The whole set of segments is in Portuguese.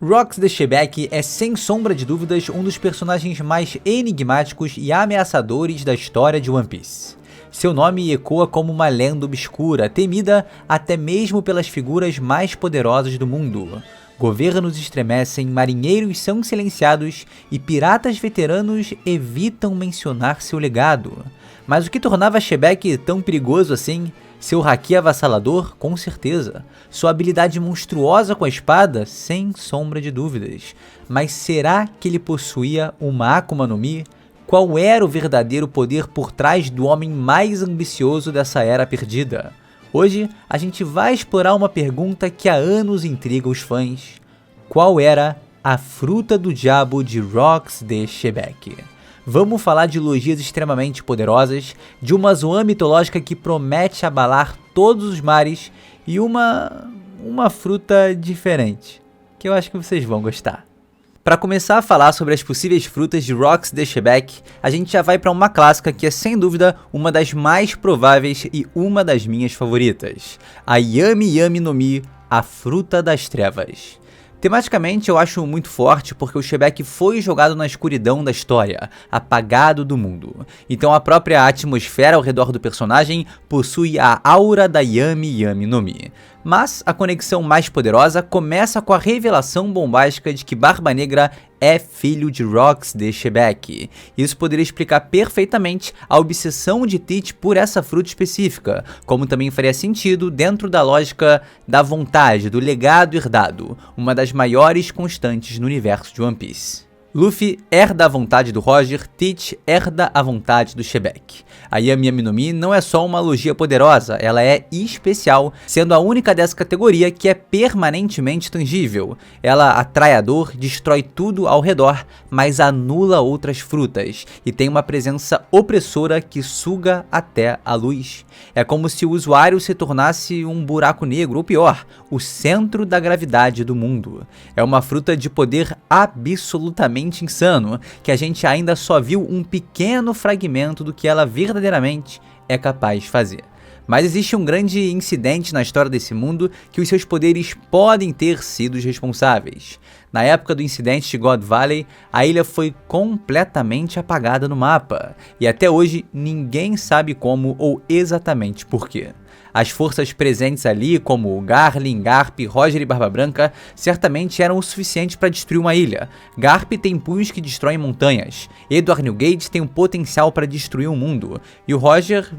Rox the Shebeck é sem sombra de dúvidas um dos personagens mais enigmáticos e ameaçadores da história de One Piece. Seu nome ecoa como uma lenda obscura, temida até mesmo pelas figuras mais poderosas do mundo. Governos estremecem, marinheiros são silenciados e piratas veteranos evitam mencionar seu legado. Mas o que tornava Shebeck tão perigoso assim? Seu haki avassalador, com certeza. Sua habilidade monstruosa com a espada, sem sombra de dúvidas. Mas será que ele possuía uma Akuma no Mi? Qual era o verdadeiro poder por trás do homem mais ambicioso dessa era perdida? Hoje, a gente vai explorar uma pergunta que há anos intriga os fãs. Qual era a fruta do diabo de Rox the Shebeck? Vamos falar de logias extremamente poderosas, de uma zoan mitológica que promete abalar todos os mares e uma fruta diferente, que eu acho que vocês vão gostar. Para começar a falar sobre as possíveis frutas de Rox the Shebeck, a gente já vai para uma clássica que é sem dúvida uma das mais prováveis e uma das minhas favoritas, a Yami Yami no Mi, a fruta das trevas. Tematicamente eu acho muito forte porque o Shebeck foi jogado na escuridão da história, apagado do mundo. Então a própria atmosfera ao redor do personagem possui a aura da Yami Yami no Mi. Mas a conexão mais poderosa começa com a revelação bombástica de que Barba Negra é filho de Rox the Shebeck. Isso poderia explicar perfeitamente a obsessão de Tite por essa fruta específica, como também faria sentido dentro da lógica da vontade, do legado herdado, uma das maiores constantes no universo de One Piece. Luffy herda a vontade do Roger, Tite herda a vontade do Shebeck. A Yami Yami no Mi não é só uma logia poderosa, ela é especial, sendo a única dessa categoria que é permanentemente tangível. Ela atrai a dor, destrói tudo ao redor, mas anula outras frutas, e tem uma presença opressora que suga até a luz. É como se o usuário se tornasse um buraco negro, ou pior, o centro da gravidade do mundo. É uma fruta de poder absolutamente insano, que a gente ainda só viu um pequeno fragmento do que ela verdadeiramente é capaz de fazer. Mas existe um grande incidente na história desse mundo que os seus poderes podem ter sido os responsáveis. Na época do incidente de God Valley, a ilha foi completamente apagada no mapa, e até hoje ninguém sabe como ou exatamente por quê. As forças presentes ali, como Garlin, Garp, Roger e Barba Branca, certamente eram o suficiente para destruir uma ilha. Garp tem punhos que destroem montanhas. Edward Newgate tem um potencial para destruir o mundo. E o Roger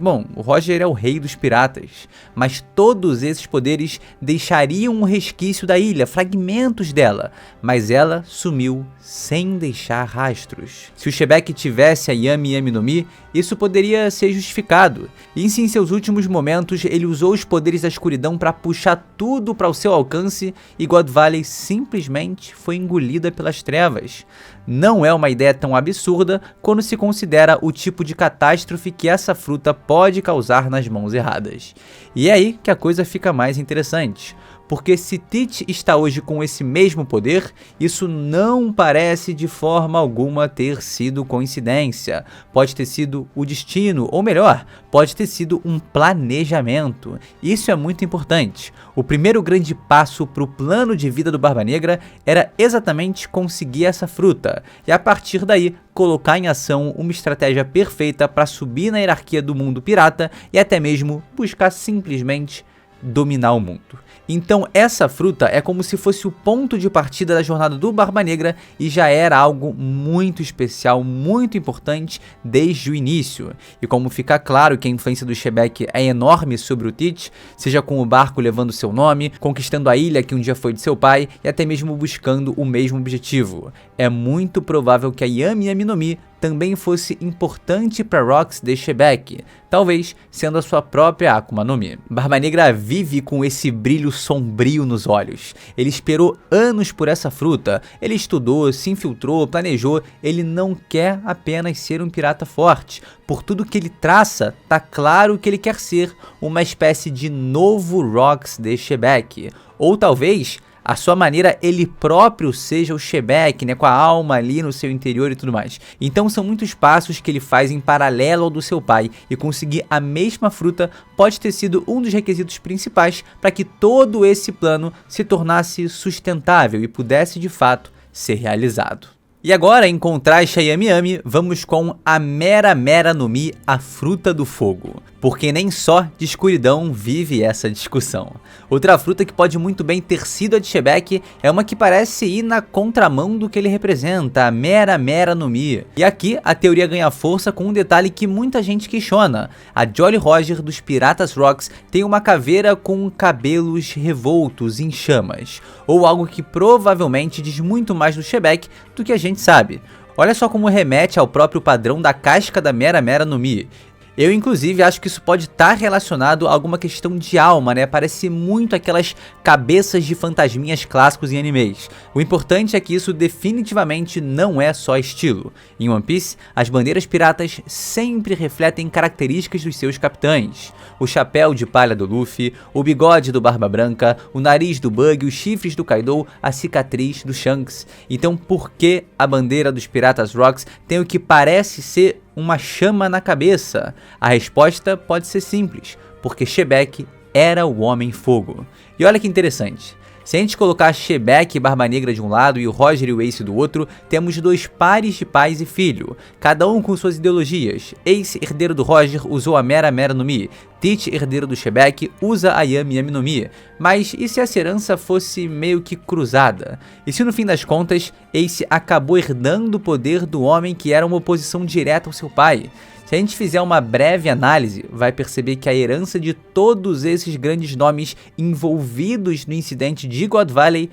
é o rei dos piratas. Mas todos esses poderes deixariam um resquício da ilha, fragmentos dela. Mas ela sumiu sem deixar rastros. Se o Shebeck tivesse a Yami Yami no Mi, isso poderia ser justificado. E em seus últimos momentos, ele usou os poderes da escuridão para puxar tudo para o seu alcance e God Valley simplesmente foi engolida pelas trevas. Não é uma ideia tão absurda quando se considera o tipo de catástrofe que essa fruta pode causar nas mãos erradas. E é aí que a coisa fica mais interessante. Porque se Tite está hoje com esse mesmo poder, isso não parece de forma alguma ter sido coincidência. Pode ter sido o destino, ou melhor, pode ter sido um planejamento. Isso é muito importante. O primeiro grande passo para o plano de vida do Barba Negra era exatamente conseguir essa fruta, e a partir daí colocar em ação uma estratégia perfeita para subir na hierarquia do mundo pirata e até mesmo buscar simplesmente dominar o mundo. Então essa fruta é como se fosse o ponto de partida da jornada do Barba Negra e já era algo muito especial, muito importante desde o início. E como fica claro que a influência do Shebeck é enorme sobre o Tite, seja com o barco levando seu nome, conquistando a ilha que um dia foi de seu pai e até mesmo buscando o mesmo objetivo. É muito provável que a Yami Yami no Mi também fosse importante para Rox the Shebeck, talvez sendo a sua própria Akuma no Mi. Barba Negra vive com esse brilho sombrio nos olhos. Ele esperou anos por essa fruta, ele estudou, se infiltrou, planejou, ele não quer apenas ser um pirata forte. Por tudo que ele traça, tá claro que ele quer ser uma espécie de novo Rox the Shebeck, ou talvez a sua maneira ele próprio seja o Shebek, né, com a alma ali no seu interior e tudo mais. Então são muitos passos que ele faz em paralelo ao do seu pai, e conseguir a mesma fruta pode ter sido um dos requisitos principais para que todo esse plano se tornasse sustentável e pudesse de fato ser realizado. E agora, em contraste a Yami Yami, vamos com a Mera Mera no Mi, a fruta do fogo. Porque nem só de escuridão vive essa discussão. Outra fruta que pode muito bem ter sido a de Shebek é uma que parece ir na contramão do que ele representa, a Mera Mera no Mi. E aqui a teoria ganha força com um detalhe que muita gente questiona. A Jolly Roger dos Piratas Rocks tem uma caveira com cabelos revoltos em chamas, ou algo que provavelmente diz muito mais do Shebek do que a gente sabe. Olha só como remete ao próprio padrão da casca da Mera Mera no Mi. Eu inclusive acho que isso pode estar relacionado a alguma questão de alma, né? Parece muito aquelas cabeças de fantasminhas clássicos em animes. O importante é que isso definitivamente não é só estilo. Em One Piece, as bandeiras piratas sempre refletem características dos seus capitães. O chapéu de palha do Luffy, o bigode do Barba Branca, o nariz do Bug, os chifres do Kaido, a cicatriz do Shanks. Então por que a bandeira dos Piratas Rocks tem o que parece ser uma chama na cabeça? A resposta pode ser simples, porque Shebek era o Homem-Fogo. E olha que interessante, se a gente colocar Shebek e Barba Negra de um lado e o Roger e o Ace do outro, temos dois pares de pais e filho, cada um com suas ideologias. Ace, herdeiro do Roger, usou a Mera Mera no Mi. Teach, herdeiro do Shebek, usa a Yami Yami no Mi. Mas e se essa herança fosse meio que cruzada? E se no fim das contas, Ace acabou herdando o poder do homem que era uma oposição direta ao seu pai? Se a gente fizer uma breve análise, vai perceber que a herança de todos esses grandes nomes envolvidos no incidente de God Valley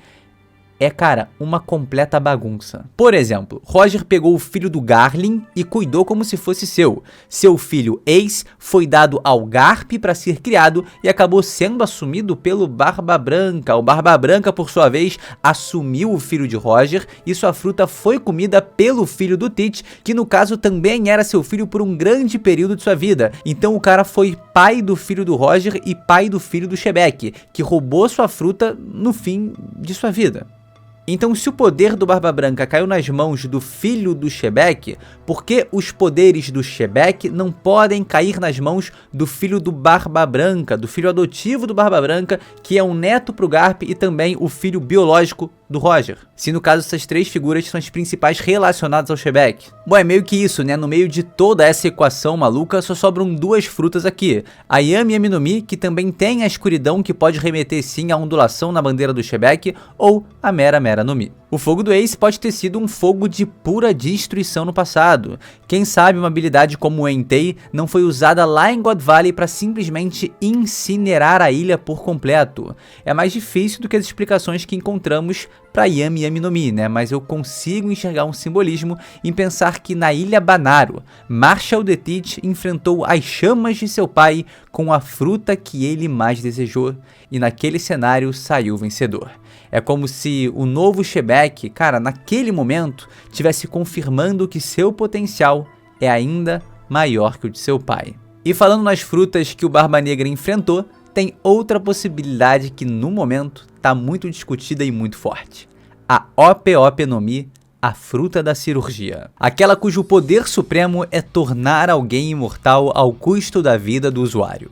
é, cara, uma completa bagunça. Por exemplo, Roger pegou o filho do Garlin e cuidou como se fosse seu. Seu filho Ace foi dado ao Garp para ser criado e acabou sendo assumido pelo Barba Branca. O Barba Branca, por sua vez, assumiu o filho de Roger e sua fruta foi comida pelo filho do Teach, que no caso também era seu filho por um grande período de sua vida. Então o cara foi pai do filho do Roger e pai do filho do Shebek, que roubou sua fruta no fim de sua vida. Então, se o poder do Barba Branca caiu nas mãos do filho do Shebek, por que os poderes do Shebek não podem cair nas mãos do filho do Barba Branca, do filho adotivo do Barba Branca, que é um neto pro Garp e também o filho biológico do Roger? Se no caso essas três figuras são as principais relacionadas ao Shebek. Bom, é meio que isso, né? No meio de toda essa equação maluca, só sobram duas frutas aqui. A Yami Yami no Mi, que também tem a escuridão que pode remeter sim à ondulação na bandeira do Shebek, ou a Mera Mera no Mi. O fogo do Ace pode ter sido um fogo de pura destruição no passado. Quem sabe uma habilidade como o Entei não foi usada lá em God Valley para simplesmente incinerar a ilha por completo. É mais difícil do que as explicações que encontramos para Yami Yami no Mi, né? Mas eu consigo enxergar um simbolismo em pensar que na ilha Banaro, Marshall the Teach enfrentou as chamas de seu pai com a fruta que ele mais desejou, e naquele cenário saiu vencedor. É como se o novo Shebek, cara, naquele momento, tivesse confirmando que seu potencial é ainda maior que o de seu pai. E falando nas frutas que o Barba Negra enfrentou, tem outra possibilidade que no momento está muito discutida e muito forte. A Ope Ope no Mi, a fruta da cirurgia. Aquela cujo poder supremo é tornar alguém imortal ao custo da vida do usuário.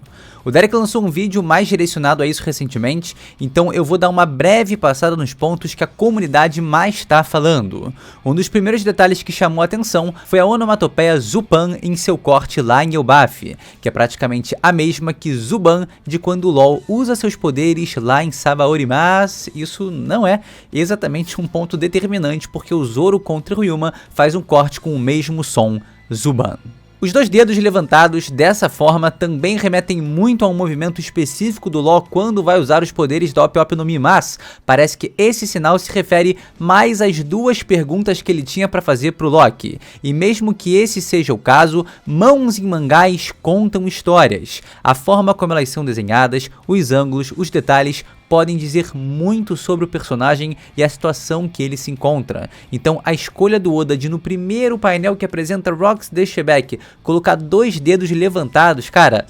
O Derek lançou um vídeo mais direcionado a isso recentemente, então eu vou dar uma breve passada nos pontos que a comunidade mais está falando. Um dos primeiros detalhes que chamou a atenção foi a onomatopeia Zupan em seu corte lá em Elbaf, que é praticamente a mesma que Zuban de quando o LoL usa seus poderes lá em Sabaody, mas isso não é exatamente um ponto determinante, porque o Zoro contra Ryuma faz um corte com o mesmo som, Zuban. Os dois dedos levantados dessa forma também remetem muito a um movimento específico do LoL quando vai usar os poderes da Ope Ope no Mi, mas parece que esse sinal se refere mais às duas perguntas que ele tinha para fazer pro Loki. E mesmo que esse seja o caso, mãos em mangás contam histórias. A forma como elas são desenhadas, os ângulos, os detalhes podem dizer muito sobre o personagem e a situação que ele se encontra. Então a escolha do Oda de no primeiro painel que apresenta Rocks the Shebek colocar dois dedos levantados, cara,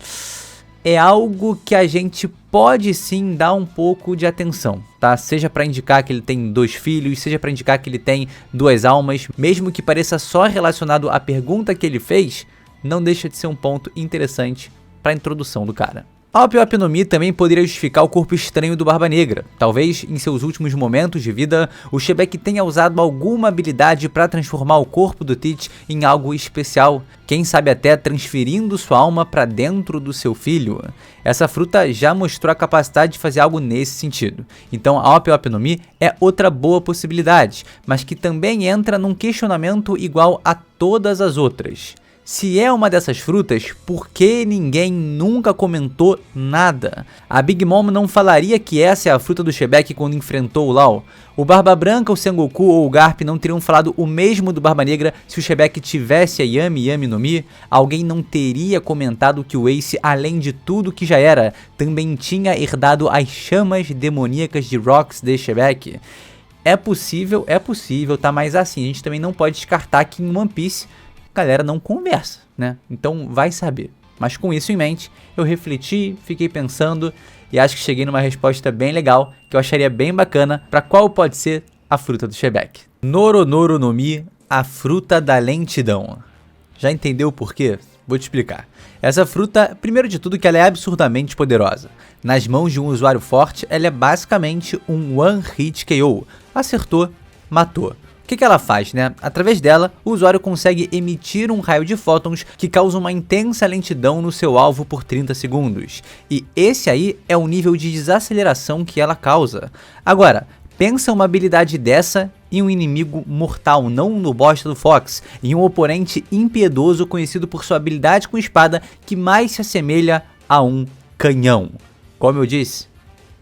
é algo que a gente pode sim dar um pouco de atenção, tá? Seja para indicar que ele tem 2 filhos, seja para indicar que ele tem 2 almas, mesmo que pareça só relacionado à pergunta que ele fez, não deixa de ser um ponto interessante para a introdução do cara. A Op Op no Mi também poderia justificar o corpo estranho do Barba Negra. Talvez, em seus últimos momentos de vida, o Shebek tenha usado alguma habilidade para transformar o corpo do Teach em algo especial, quem sabe até transferindo sua alma para dentro do seu filho. Essa fruta já mostrou a capacidade de fazer algo nesse sentido. Então a Op Op no Mi é outra boa possibilidade, mas que também entra num questionamento igual a todas as outras. Se é uma dessas frutas, por que ninguém nunca comentou nada? A Big Mom não falaria que essa é a fruta do Shebek quando enfrentou o Law? O Barba Branca, o Sengoku ou o Garp não teriam falado o mesmo do Barba Negra se o Shebek tivesse a Yami Yami no Mi? Alguém não teria comentado que o Ace, além de tudo que já era, também tinha herdado as chamas demoníacas de Rocks de Shebek? É possível, tá? Mas assim, a gente também não pode descartar que em One Piece a galera não conversa, né? Então vai saber. Mas com isso em mente, eu refleti, fiquei pensando e acho que cheguei numa resposta bem legal, que eu acharia bem bacana para qual pode ser a fruta do Shebek. Noro Noro no Mi, a fruta da lentidão. Já entendeu por quê? Vou te explicar. Essa fruta, primeiro de tudo, que ela é absurdamente poderosa. Nas mãos de um usuário forte, ela é basicamente um One Hit KO. Acertou, matou. O que ela faz, né? Através dela, o usuário consegue emitir um raio de fótons que causa uma intensa lentidão no seu alvo por 30 segundos. E esse aí é o nível de desaceleração que ela causa. Agora, pensa uma habilidade dessa em um inimigo mortal, não no bosta do Fox, em um oponente impiedoso conhecido por sua habilidade com espada que mais se assemelha a um canhão. Como eu disse,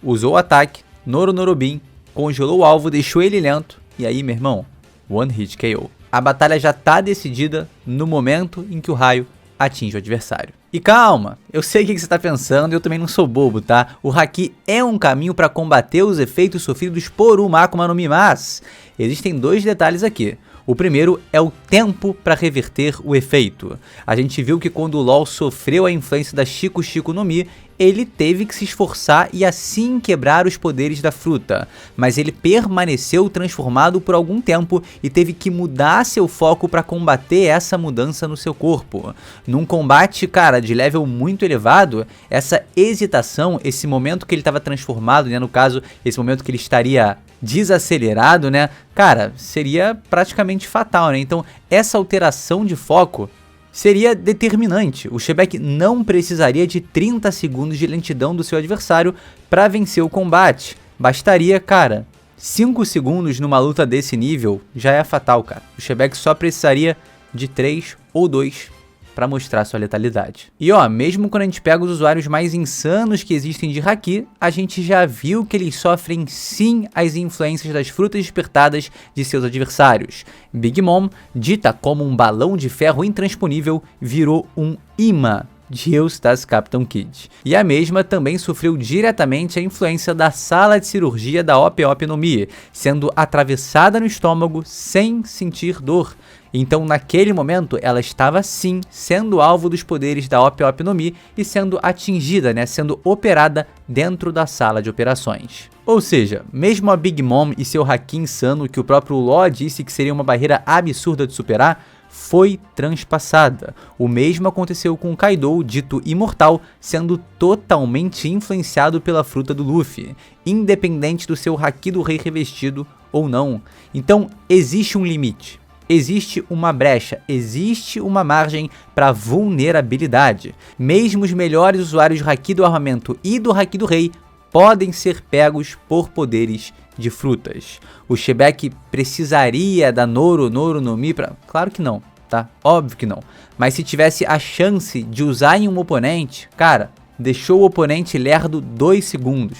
usou o ataque, Noro Norobin, congelou o alvo, deixou ele lento, e aí, meu irmão, One Hit KO. A batalha já tá decidida no momento em que o raio atinge o adversário. E calma, eu sei o que você tá pensando e eu também não sou bobo, tá? O Haki é um caminho para combater os efeitos sofridos por uma Akuma no Mi, mas existem 2 detalhes aqui. O primeiro é o tempo para reverter o efeito. A gente viu que quando o LoL sofreu a influência da Shiko Shiko no Mi, ele teve que se esforçar e assim quebrar os poderes da fruta, mas ele permaneceu transformado por algum tempo e teve que mudar seu foco para combater essa mudança no seu corpo. Num combate, cara, de level muito elevado, essa hesitação, esse momento que ele estava transformado, né, no caso, esse momento que ele estaria desacelerado, né, cara, seria praticamente fatal, né? Então essa alteração de foco seria determinante. O Shebek não precisaria de 30 segundos de lentidão do seu adversário para vencer o combate. Bastaria, cara, 5 segundos numa luta desse nível já é fatal, cara. O Shebek só precisaria de 3 ou 2 para mostrar sua letalidade. E ó, mesmo quando a gente pega os usuários mais insanos que existem de Haki, a gente já viu que eles sofrem sim as influências das frutas despertadas de seus adversários. Big Mom, dita como um balão de ferro intransponível, virou um imã de Eustace Captain Kid. E a mesma também sofreu diretamente a influência da sala de cirurgia da Op Op no Mi, sendo atravessada no estômago sem sentir dor. Então naquele momento ela estava sim sendo alvo dos poderes da Op Op no Mi e sendo atingida, né, sendo operada dentro da sala de operações. Ou seja, mesmo a Big Mom e seu Haki insano, que o próprio Law disse que seria uma barreira absurda de superar, foi transpassada. O mesmo aconteceu com o Kaido, dito imortal, sendo totalmente influenciado pela fruta do Luffy, independente do seu Haki do Rei revestido ou não. Então existe um limite. Existe uma brecha, existe uma margem para vulnerabilidade. Mesmo os melhores usuários do Haki do armamento e do Haki do Rei podem ser pegos por poderes de frutas. O Shebek precisaria da Noro Noro no Mi pra... Claro que não, tá? Óbvio que não. Mas se tivesse a chance de usar em um oponente, cara, deixou o oponente lerdo 2 segundos.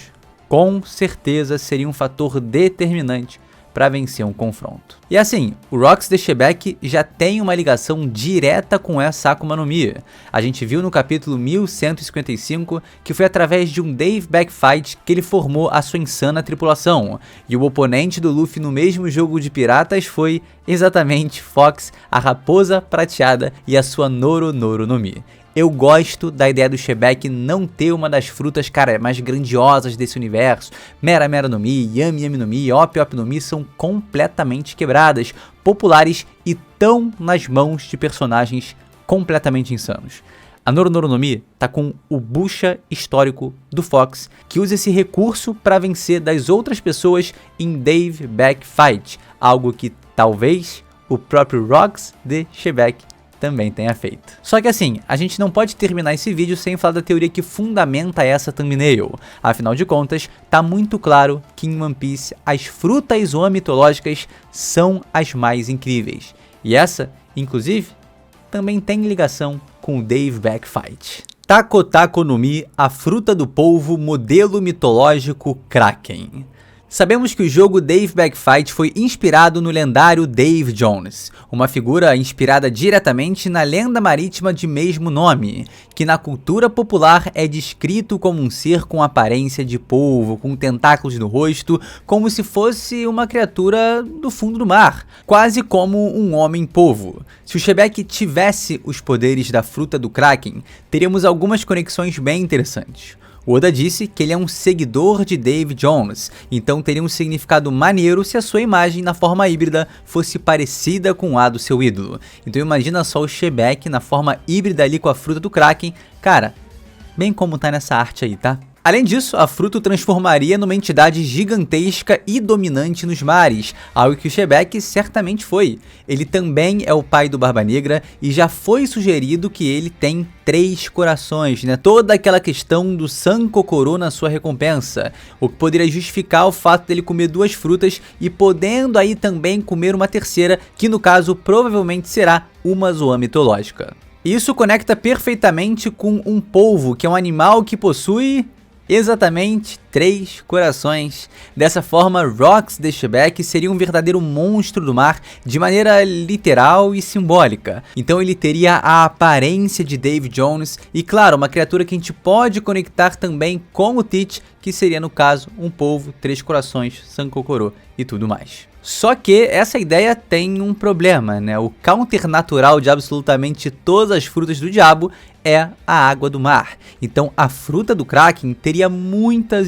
Com certeza seria um fator determinante para vencer um confronto. E assim, o Rocks de Shebek já tem uma ligação direta com essa Akuma no Mi. A gente viu no capítulo 1155 que foi através de um Dave Backfight que ele formou a sua insana tripulação, e o oponente do Luffy no mesmo jogo de piratas foi exatamente Fox, a raposa prateada e a sua Noro Noro no Mi. Eu gosto da ideia do Shebek não ter uma das frutas, cara, mais grandiosas desse universo. Mera Mera no Mi, Yami Yami no Mi, Op Op no Mi são completamente quebradas, populares e tão nas mãos de personagens completamente insanos. A Noro Noro no Mi tá com o bucha histórico do Fox, que usa esse recurso para vencer das outras pessoas em Dave Back Fight, algo que talvez o próprio Rocks de Shebek também tenha feito. Só que assim, a gente não pode terminar esse vídeo sem falar da teoria que fundamenta essa thumbnail. Afinal de contas, tá muito claro que em One Piece as frutas ou mitológicas são as mais incríveis. E essa, inclusive, também tem ligação com o Dave Back Fight. Tako Tako no Mi, a fruta do polvo, modelo mitológico Kraken. Sabemos que o jogo Dave Back Fight foi inspirado no lendário Dave Jones, uma figura inspirada diretamente na lenda marítima de mesmo nome, que na cultura popular é descrito como um ser com aparência de polvo, com tentáculos no rosto, como se fosse uma criatura do fundo do mar, quase como um homem-polvo. Se o Shebek tivesse os poderes da fruta do Kraken, teríamos algumas conexões bem interessantes. O Oda disse que ele é um seguidor de Dave Jones, então teria um significado maneiro se a sua imagem na forma híbrida fosse parecida com a do seu ídolo. Então imagina só o Shebek na forma híbrida ali com a fruta do Kraken, cara, bem como tá nessa arte aí, tá? Além disso, a fruta o transformaria numa entidade gigantesca e dominante nos mares, algo que o Shebek certamente foi. Ele também é o pai do Barba Negra e já foi sugerido que ele tem 3 corações, né? Toda aquela questão do Sankokoro na sua recompensa, o que poderia justificar o fato dele comer 2 frutas e podendo aí também comer uma terceira, que no caso provavelmente será uma Zoan mitológica. Isso conecta perfeitamente com um polvo, que é um animal que possui exatamente 3 corações. Dessa forma, Rocks de Shebek seria um verdadeiro monstro do mar de maneira literal e simbólica. Então ele teria a aparência de Dave Jones e, claro, uma criatura que a gente pode conectar também com o Teach, que seria no caso um polvo, 3 corações, Sankokoro e tudo mais. Só que essa ideia tem um problema, né? O counter natural de absolutamente todas as frutas do diabo é a água do mar. Então a fruta do Kraken teria muitas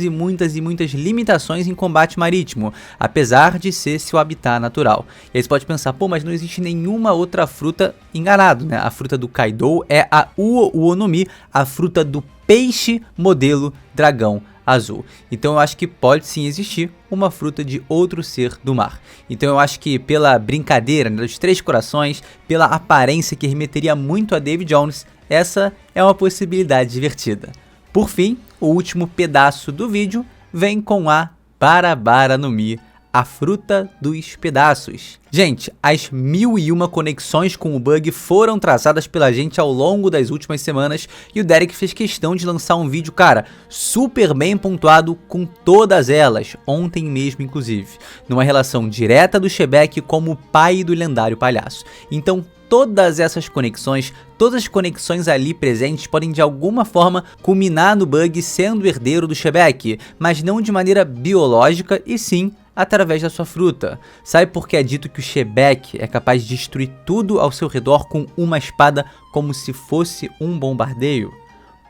limitações em combate marítimo, apesar de ser seu habitat natural. E aí você pode pensar, pô, mas não existe nenhuma outra fruta. Enganado, né? A fruta do Kaido é a Uo no Mi, a fruta do peixe modelo dragão azul. Então eu acho que pode sim existir uma fruta de outro ser do mar. Então eu acho que pela brincadeira, né, dos 3 corações, pela aparência que remeteria muito a Dave Jones, essa é uma possibilidade divertida. Por fim, o último pedaço do vídeo vem com a Bara no Mi, a fruta dos pedaços. Gente, as 1001 conexões com o bug foram traçadas pela gente ao longo das últimas semanas e o Derek fez questão de lançar um vídeo, cara, super bem pontuado com todas elas, ontem mesmo inclusive, numa relação direta do Shebek como pai do lendário palhaço. Então todas essas conexões, todas as conexões ali presentes podem de alguma forma culminar no bug sendo herdeiro do Shebek, mas não de maneira biológica e sim através da sua fruta. Sabe por que é dito que o Shebek é capaz de destruir tudo ao seu redor com uma espada como se fosse um bombardeio?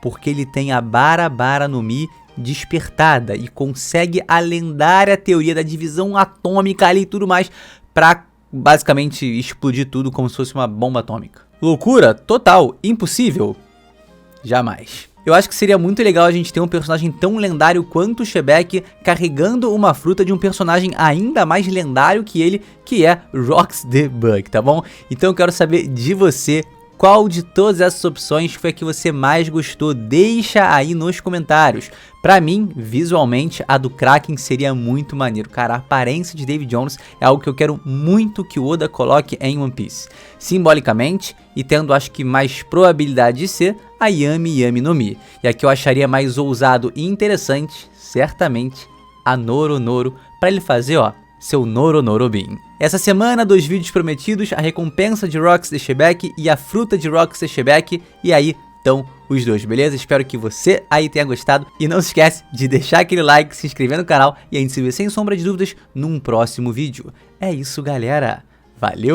Porque ele tem a Bara no Mi despertada e consegue a lendária teoria da divisão atômica ali e tudo mais pra basicamente explodir tudo como se fosse uma bomba atômica. Loucura? Total. Impossível? Jamais. Eu acho que seria muito legal a gente ter um personagem tão lendário quanto o Shebek carregando uma fruta de um personagem ainda mais lendário que ele, que é Rocks the Bug, tá bom? Então eu quero saber de você, qual de todas essas opções foi a que você mais gostou? Deixa aí nos comentários. Pra mim, visualmente, a do Kraken seria muito maneiro. Cara, a aparência de Dave Jones é algo que eu quero muito que o Oda coloque em One Piece. Simbolicamente, e tendo acho que mais probabilidade de ser, a Yami Yami no Mi. E a que eu acharia mais ousado e interessante, certamente, a Noro Noro, pra ele fazer, ó, seu Noro Noro Bean. Essa semana, 2 vídeos prometidos, a recompensa de Rocks de Shebek e a fruta de Rocks de Shebek, e aí estão os dois, beleza? Espero que você aí tenha gostado e não se esquece de deixar aquele like, se inscrever no canal e a gente se vê sem sombra de dúvidas num próximo vídeo. É isso, galera. Valeu!